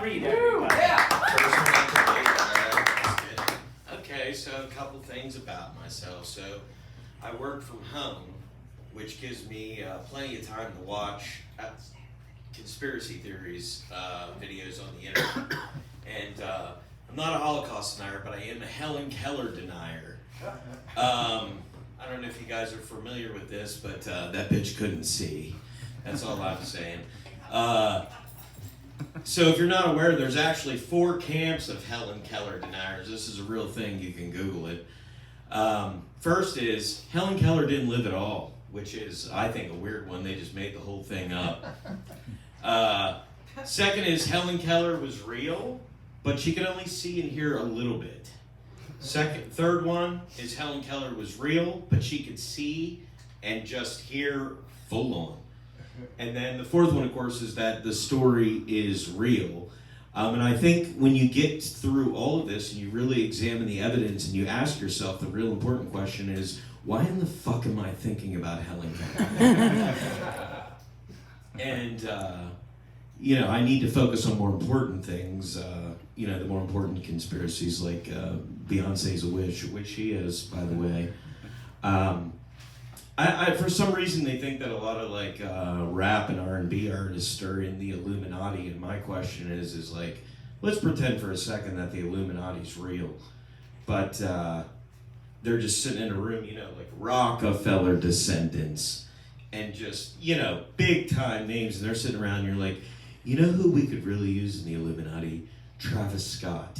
read, everybody. Okay, so a couple things about myself. So I work from home, which gives me plenty of time to watch conspiracy theories videos on the internet. And I'm not a Holocaust denier, but I am a Helen Keller denier. I don't know if you guys are familiar with this, but that bitch couldn't see. That's all I'm saying. So if you're not aware, there's actually 4 camps of Helen Keller deniers. This is a real thing. You can Google it. First is Helen Keller didn't live at all, which is, I think, a weird one. They just made the whole thing up. Second is Helen Keller was real, but she could only see and hear a little bit. Third one is Helen Keller was real, but she could see and just hear full on. And then the fourth one, of course, is that the story is real. And I think when you get through all of this and you really examine the evidence and you ask yourself, the real important question is, why in the fuck am I thinking about Helen Keller? And, I need to focus on more important things, the more important conspiracies like Beyonce's a witch, which she is, by the way. I for some reason, they think that a lot of rap and R&B artists are in the Illuminati, and my question is let's pretend for a second that the Illuminati's real, but they're just sitting in a room, like Rockefeller descendants, and just big time names, and they're sitting around, and you're like, you know who we could really use in the Illuminati? Travis Scott.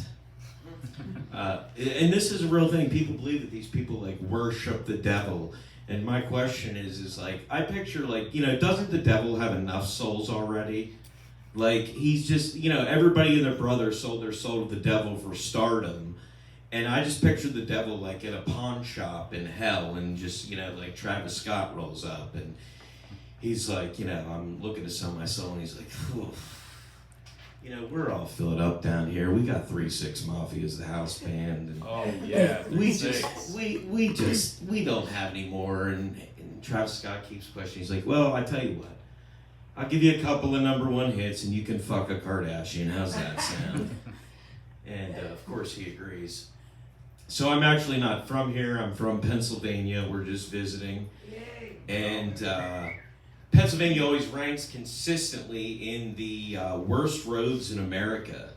And this is a real thing. People believe that these people worship the devil. And my question is I picture doesn't the devil have enough souls already? He's just, everybody and their brother sold their soul to the devil for stardom. And I just picture the devil in a pawn shop in hell, and just, Travis Scott rolls up and he's I'm looking to sell my soul, and he's like, oof. We're all filled up down here. We got 3-6 Mafia as the house band. And oh yeah, we don't have any more. And Travis Scott keeps questioning. He's like, well, I tell you what, I'll give you a couple of #1 hits, and you can fuck a Kardashian. How's that sound? And of course he agrees. So I'm actually not from here. I'm from Pennsylvania. We're just visiting, and Pennsylvania always ranks consistently in the worst roads in America.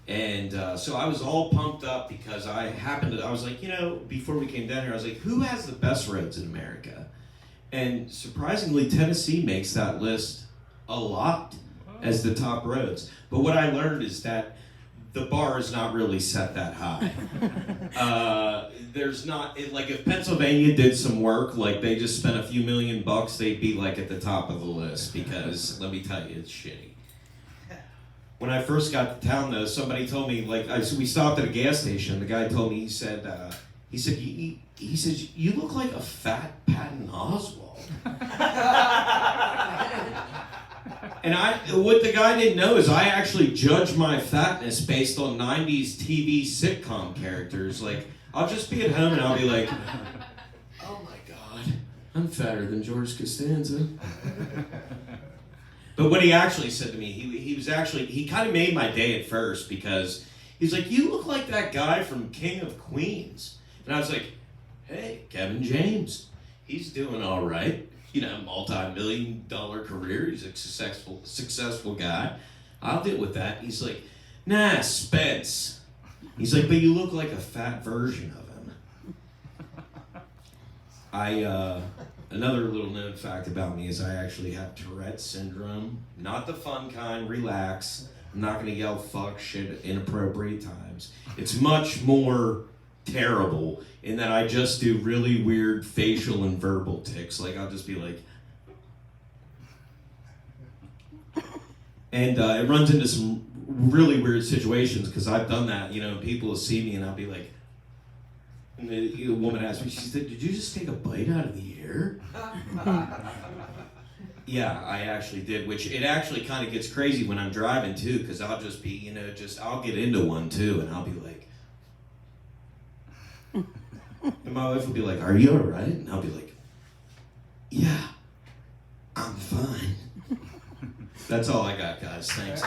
And so I was all pumped up because I was like, before we came down here, I was like, who has the best roads in America? And surprisingly, Tennessee makes that list a lot as the top roads. But what I learned is that the bar is not really set that high. There's not, if Pennsylvania did some work, they just spent a few $million, they'd be at the top of the list, because let me tell you, it's shitty. When I first got to town though, somebody told me, we stopped at a gas station, the guy told me, he said, you look like a fat Patton Oswalt. And what the guy didn't know is I actually judge my fatness based on 90s TV sitcom characters. I'll just be at home and I'll be like, oh my God, I'm fatter than George Costanza. But what he actually said to me, he kind of made my day at first, because he's like, you look like that guy from King of Queens. And I was like, hey, Kevin James, he's doing all right. Multi-million-dollar career. He's a successful guy. I'll deal with that. He's like, nah, Spence. He's like, but you look like a fat version of him. Another little known fact about me is I actually have Tourette's syndrome. Not the fun kind, relax. I'm not gonna yell fuck shit at inappropriate times. It's much more terrible in that I just do really weird facial and verbal tics. I'll just be like, and it runs into some really weird situations, because I've done that, people will see me and I'll be like, and the woman asked me, she said, did you just take a bite out of the air? Yeah, I actually did, which it actually kind of gets crazy when I'm driving too, because I'll just be, I'll get into one too, and I'll be like, and my wife will be like, are you all right? And I'll be like, yeah, I'm fine. That's all I got, guys. Thanks.